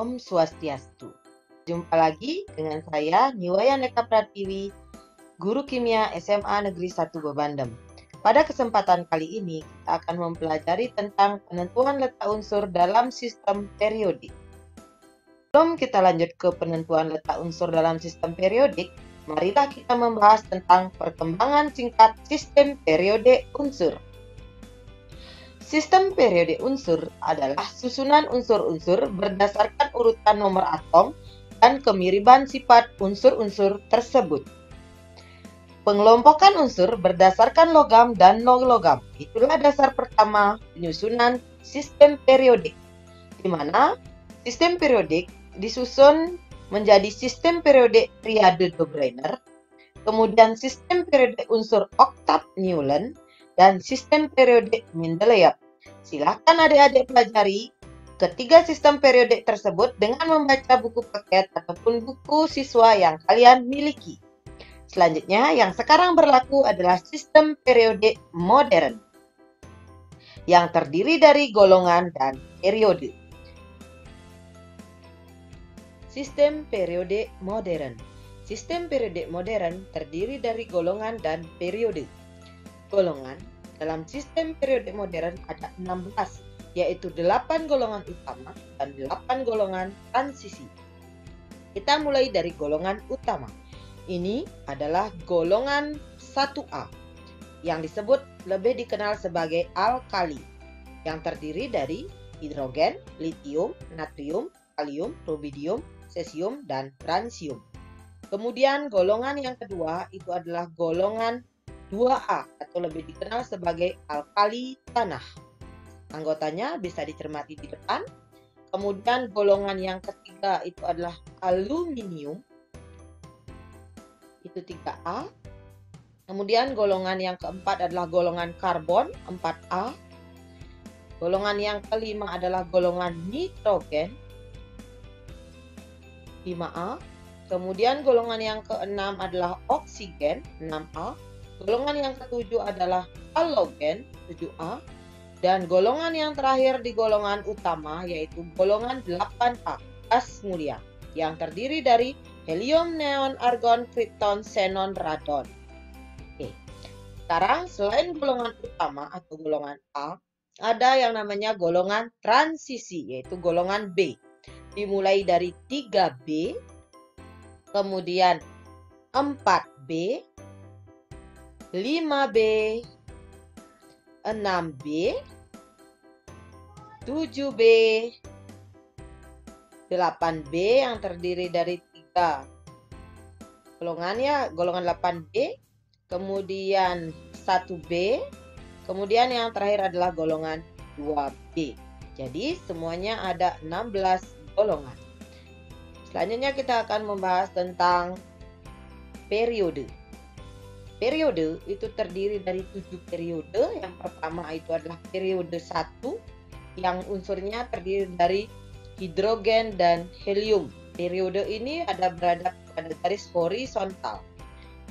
Om Swastiastu. Jumpa lagi dengan saya, Niwaya Neka Pratiwi, Guru Kimia SMA Negeri 1 Bebandem. Pada kesempatan kali ini, kita akan mempelajari tentang penentuan letak unsur dalam sistem periodik. Sebelum kita lanjut ke penentuan letak unsur dalam sistem periodik, marilah kita membahas tentang perkembangan singkat sistem periode unsur. Sistem periode unsur adalah susunan unsur-unsur berdasarkan urutan nomor atom dan kemiripan sifat unsur-unsur tersebut. Pengelompokan unsur berdasarkan logam dan non-logam. Itulah dasar pertama penyusunan sistem periodik, di mana sistem periodik disusun menjadi sistem periode triade de Brenner, kemudian sistem periode unsur oktav Newland, dan sistem periode Mendeleev. Silahkan adik-adik pelajari ketiga sistem periode tersebut dengan membaca buku paket ataupun buku siswa yang kalian miliki. Selanjutnya, yang sekarang berlaku adalah sistem periode modern yang terdiri dari golongan dan periode. Sistem periode modern. Sistem periode modern terdiri dari golongan dan periode. Golongan dalam sistem periode modern ada 16, yaitu 8 golongan utama dan 8 golongan transisi. Kita mulai dari golongan utama. Ini adalah golongan 1A, yang disebut lebih dikenal sebagai alkali, yang terdiri dari hidrogen, litium, natrium, kalium, rubidium, cesium, dan transium. Kemudian golongan yang kedua itu adalah golongan 2A atau lebih dikenal sebagai alkali tanah. Anggotanya bisa dicermati di depan. Kemudian golongan yang ketiga itu adalah aluminium. Itu 3A. Kemudian golongan yang keempat adalah golongan karbon 4A. Golongan yang kelima adalah golongan nitrogen 5A. Kemudian golongan yang keenam adalah oksigen 6A. Golongan yang ketujuh adalah halogen 7A. Dan golongan yang terakhir di golongan utama yaitu golongan 8A, gas mulia, yang terdiri dari helium, neon, argon, krypton, xenon, radon. Oke. Sekarang selain golongan utama atau golongan A, ada yang namanya golongan transisi yaitu golongan B. Dimulai dari 3B, kemudian 4B, 5B, 6B, 7B, 8B yang terdiri dari 3 golongan ya, golongan 8B, kemudian 1B, kemudian yang terakhir adalah golongan 2B. Jadi semuanya ada 16 golongan. Selanjutnya kita akan membahas tentang periode. Periode itu terdiri dari 7 periode. Yang pertama itu adalah periode 1 yang unsurnya terdiri dari hidrogen dan helium. Periode ini berada pada garis horizontal.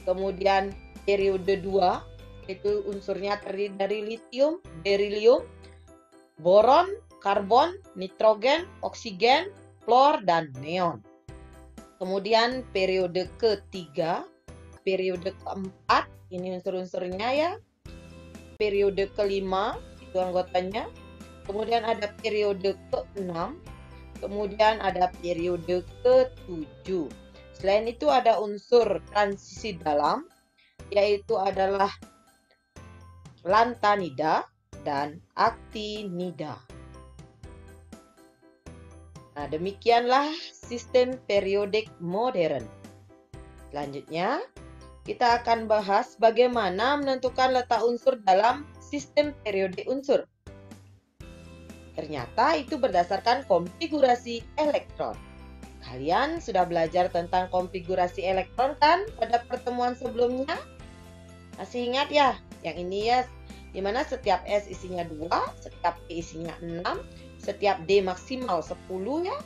Kemudian periode 2 itu unsurnya terdiri dari litium, berilium, boron, karbon, nitrogen, oksigen, fluor, dan neon. Kemudian periode ketiga, periode keempat, ini unsur-unsurnya ya. Periode kelima, itu anggotanya. Kemudian ada periode keenam. Kemudian ada periode ketujuh. Selain itu ada unsur transisi dalam, yaitu adalah lantanida dan aktinida. Nah, demikianlah sistem periodik modern. Selanjutnya, kita akan bahas bagaimana menentukan letak unsur dalam sistem periode unsur. Ternyata itu berdasarkan konfigurasi elektron. Kalian sudah belajar tentang konfigurasi elektron kan pada pertemuan sebelumnya? Masih ingat ya? Yang ini ya, di mana setiap S isinya 2, setiap P isinya 6, setiap D maksimal 10 ya.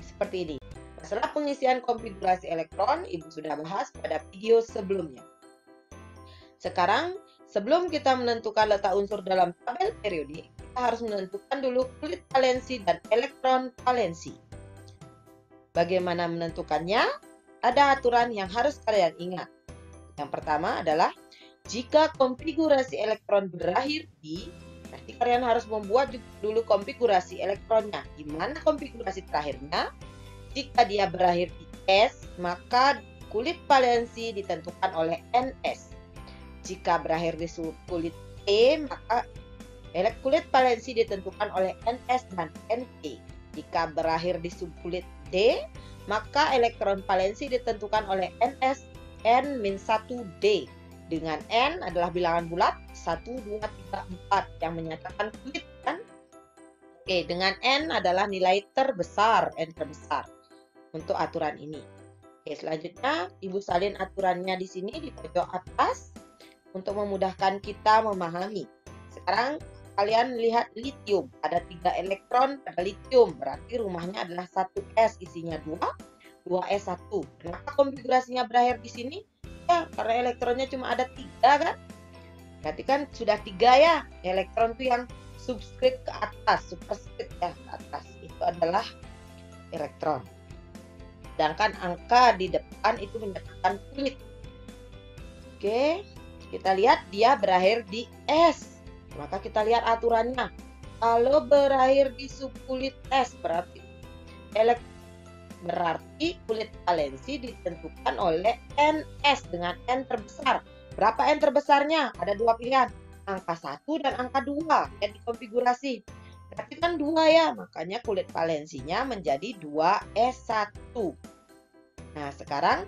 Seperti ini. Masalah pengisian konfigurasi elektron, Ibu sudah bahas pada video sebelumnya. Sekarang, sebelum kita menentukan letak unsur dalam tabel periodik, kita harus menentukan dulu kulit valensi dan elektron valensi. Bagaimana menentukannya? Ada aturan yang harus kalian ingat. Yang pertama adalah jika konfigurasi elektron berakhir di, berarti kalian harus membuat dulu konfigurasi elektronnya. Di mana konfigurasi terakhirnya? Jika dia berakhir di S, maka kulit valensi ditentukan oleh Ns. Jika berakhir di subkulit T, maka kulit valensi ditentukan oleh Ns dan Np. Jika berakhir di subkulit D, maka elektron valensi ditentukan oleh Ns N-1D. Dengan N adalah bilangan bulat 1, 2, 3, 4 yang menyatakan kulit kan? Oke, dengan N adalah nilai terbesar, N terbesar untuk aturan ini. Oke, selanjutnya Ibu salin aturannya di sini di pojok atas untuk memudahkan kita memahami. Sekarang kalian lihat litium, ada 3 elektron pada litium, berarti rumahnya adalah 1s isinya 2, 2s1. Kenapa konfigurasinya berakhir di sini? Ya, karena elektronnya cuma ada 3 kan? Berarti kan sudah 3 ya, elektron itu yang subskrip ke atas, superskrip ya ke atas, itu adalah elektron. Sedangkan angka di depan itu menyatakan kulit. Oke, kita lihat dia berakhir di S. Maka kita lihat aturannya. Kalau berakhir di subkulit S berarti kulit valensi ditentukan oleh Ns dengan N terbesar. Berapa N terbesarnya? Ada 2 pilihan. Angka 1 dan angka 2 yang dikonfigurasi. Berarti kan 2 ya, makanya kulit valensinya menjadi 2s1. Nah, sekarang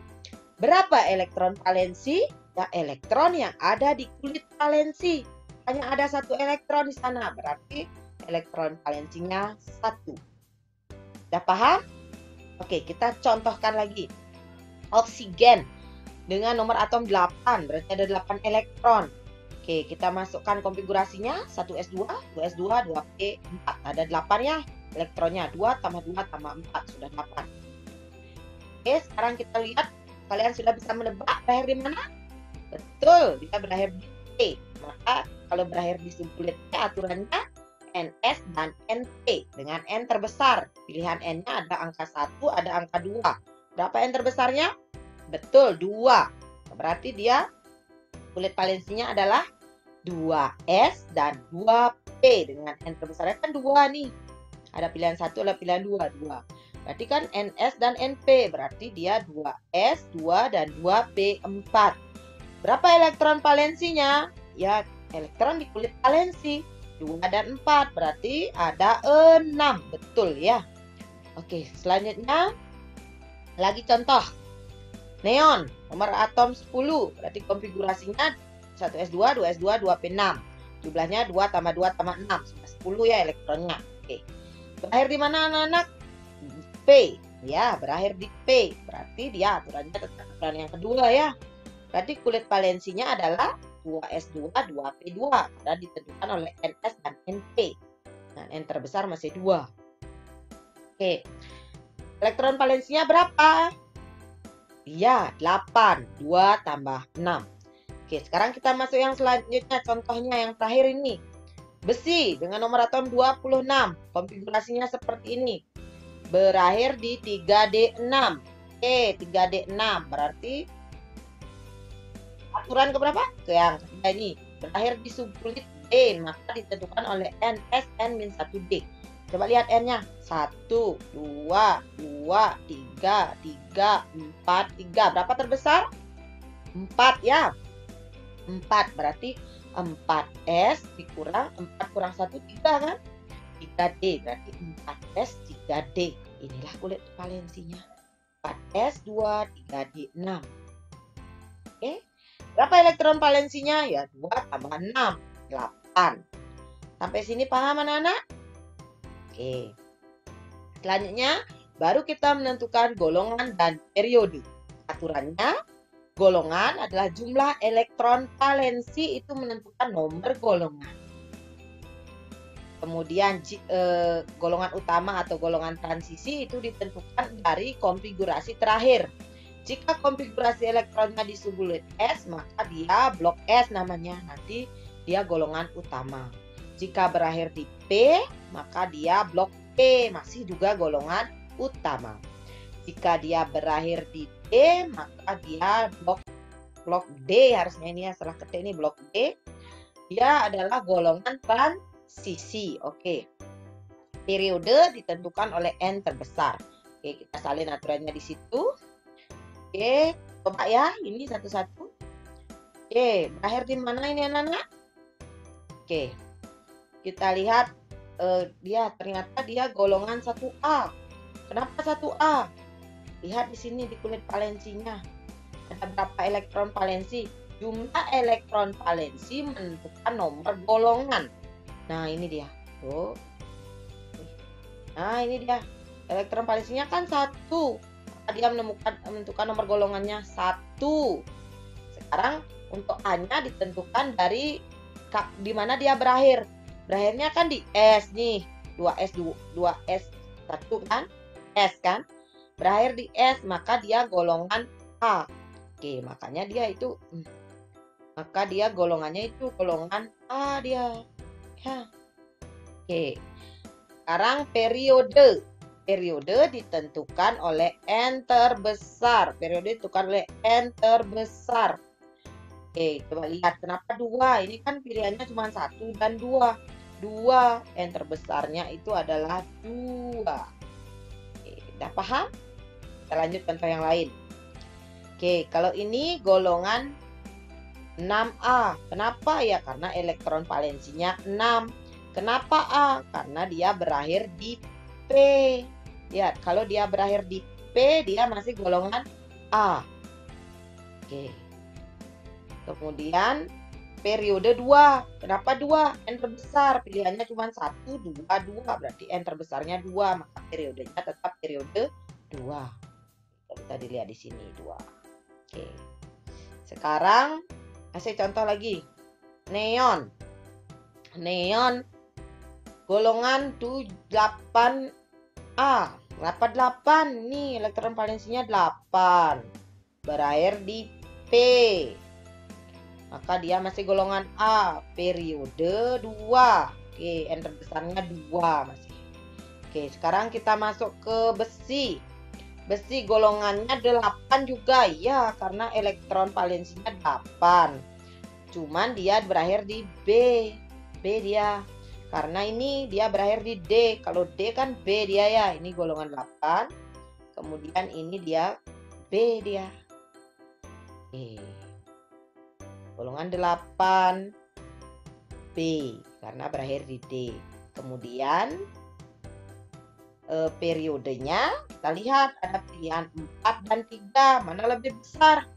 berapa elektron valensi? Ya, elektron yang ada di kulit valensi. Hanya ada 1 elektron di sana, berarti elektron valensinya 1. Sudah paham? Oke, kita contohkan lagi. Oksigen dengan nomor atom 8, berarti ada 8 elektron. Oke, kita masukkan konfigurasinya 1s2, 2s2, 2p4. Ada 8 ya elektronnya, 2 tambah 2 tambah 4, sudah 8. Oke, sekarang kita lihat, kalian sudah bisa menebak berakhir di mana? Betul, dia berakhir di T. Maka kalau berakhir di subkulit T, aturannya Ns dan Np dengan N terbesar. Pilihan N-nya ada angka 1, ada angka 2. Berapa N terbesarnya? Betul, 2. Berarti dia kulit valensinya adalah 2S dan 2P dengan N terbesarnya kan 2 nih. Ada pilihan 1, ada pilihan 2, 2. Berarti kan Ns dan Np, berarti dia 2S, 2 dan 2P, 4. Berapa elektron valensinya? Ya, elektron di kulit valensi 2 dan 4, berarti ada 6. Betul ya. Oke, selanjutnya lagi contoh. Neon, nomor atom 10, berarti konfigurasinya 1s2, 2s2, 2p6. Jumlahnya 2 tambah 2 tambah 6, sudah 10 ya elektronnya. Oke. Berakhir di mana anak-anak? P. Ya, berakhir di P. Berarti dia aturannya tetap aturan yang kedua ya. Berarti kulit valensinya adalah 2s2, 2p2 karena ditentukan oleh Ns dan Np. Nah, N terbesar masih 2. Oke. Elektron valensinya berapa? Iya, 8. 2 tambah 6. Oke, sekarang kita masuk yang selanjutnya. Contohnya yang terakhir ini. Besi dengan nomor atom 26. Konfigurasinya seperti ini. Berakhir di 3D6. Oke, 3D6. Berarti aturan keberapa? Ke yang ketiga ini. Berakhir di subkulit D, maka ditentukan oleh NSN-1D. Coba lihat N-nya. 1, 2, 2, 3, 3, 4, 3. Berapa terbesar? 4 ya. 4 berarti 4S dikurang 4 kurang 1, 3 kan? 3D berarti 4S, 3D. Inilah kulit valensinya. 4S, 2, 3D, 6. Oke. Berapa elektron valensinya? Ya 2 tambah 6, 8. Sampai sini paham anak-anak? Oke. Selanjutnya baru kita menentukan golongan dan periode. Aturannya golongan adalah jumlah elektron valensi itu menentukan nomor golongan. Kemudian golongan utama atau golongan transisi itu ditentukan dari konfigurasi terakhir. Jika konfigurasi elektronnya di subkulit S, maka dia blok S namanya. Nanti dia golongan utama. Jika berakhir di P, maka dia blok P, masih juga golongan utama. Jika dia berakhir di D, maka dia blok D harusnya ini ya, setelah ketik ini blok D. Dia adalah golongan transisi. Oke. Periode ditentukan oleh N terbesar. Oke, kita salin aturannya di situ. Oke, coba ya, ini satu-satu. Oke, berakhir di mana ini anak-anak? Oke, kita lihat ternyata dia golongan 1A. Kenapa 1A? Lihat di sini di kulit valensinya. Ada berapa elektron valensi? Jumlah elektron valensi menentukan nomor golongan. Nah, ini dia. Tuh. Nah, ini dia. Elektron valensinya kan 1. Maka dia menentukan nomor golongannya 1. Sekarang untuk A-nya ditentukan dari di mana dia berakhir. Berakhirnya kan di S nih. 2S 1 kan? S kan? Berakhir di S, maka dia golongan A. Oke, makanya dia itu maka dia golongannya itu golongan A dia. Ya. Oke. Sekarang periode. Periode ditentukan oleh N terbesar. Periode ditentukan oleh N terbesar. Oke, coba lihat kenapa 2. Ini kan pilihannya cuma 1 dan 2. 2 N terbesarnya itu adalah 2. Oke, udah paham? Kita lanjut contoh yang lain. Oke, kalau ini golongan 6A. Kenapa ya? Karena elektron valensinya 6. Kenapa A? Karena dia berakhir di P. Ya, kalau dia berakhir di P, dia masih golongan A. Oke. Kemudian periode 2. Kenapa 2? N terbesar. Pilihannya cuma 1, 2, 2. Berarti N terbesarnya 2. Maka periodenya tetap periode 2. Bisa dilihat di sini 2. Oke. Sekarang kasih contoh lagi. Neon. Neon golongan 8A. Kenapa 8? Nih elektron valensinya 8. Berakhir di P. Maka dia masih golongan A. Periode 2. Oke, N terbesarnya 2 masih. Oke, sekarang kita masuk ke besi. Besi golongannya 8 juga ya, karena elektron valensinya 8. Cuman dia berakhir di B. B dia. Karena ini dia berakhir di D. Kalau D kan B dia ya. Ini golongan 8. Kemudian ini dia B dia. Oke. Golongan 8 B. Karena berakhir di D. Kemudian periodenya kita lihat ada pilihan 4 dan 3. Mana lebih besar?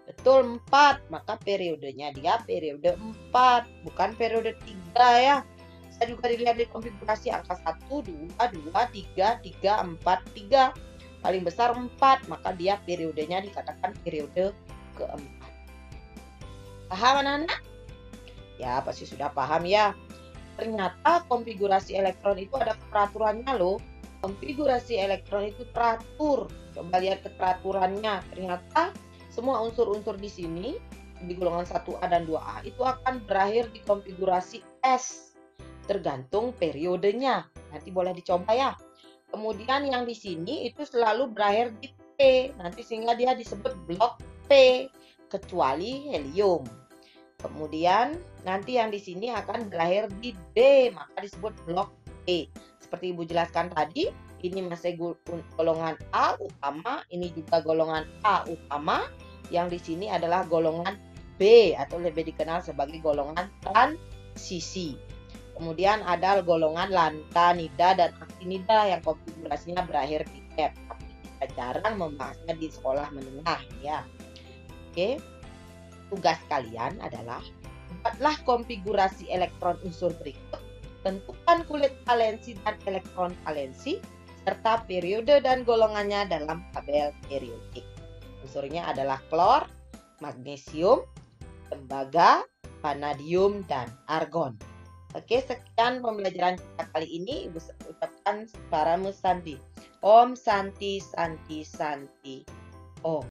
Betul 4. Maka periodenya dia periode 4. Bukan periode 3 ya. Bisa juga dilihat di konfigurasi angka 1, 2, 2, 3, 3, 4, 3. Paling besar 4. Maka dia periodenya dikatakan periode keempat. Paham anak-anak? Ya pasti sudah paham ya. Ternyata konfigurasi elektron itu ada peraturannya loh. Konfigurasi elektron itu teratur. Coba lihat keteraturannya. Ternyata semua unsur-unsur di sini di golongan 1A dan 2A itu akan berakhir di konfigurasi S. Tergantung periodenya. Nanti boleh dicoba ya. Kemudian yang di sini itu selalu berakhir di P. Nanti sehingga dia disebut blok P. Kecuali helium. Kemudian nanti yang di sini akan berakhir di D. Maka disebut blok E. Seperti Ibu jelaskan tadi, ini masih golongan A utama, ini juga golongan A utama, yang di sini adalah golongan B atau lebih dikenal sebagai golongan transisi. Kemudian ada golongan lantanida dan aktinida yang konfigurasinya berakhir di F. Tapi kita jarang membahasnya di sekolah menengah ya. Oke. Tugas kalian adalah buatlah konfigurasi elektron unsur berikut. Tentukan kulit valensi dan elektron valensi, serta periode dan golongannya dalam tabel periodik. Unsurnya adalah klor, magnesium, tembaga, vanadium, dan argon. Oke, sekian pembelajaran kita kali ini. Ibu ucapkan Paramu Santi. Om Santi Santi Santi Om.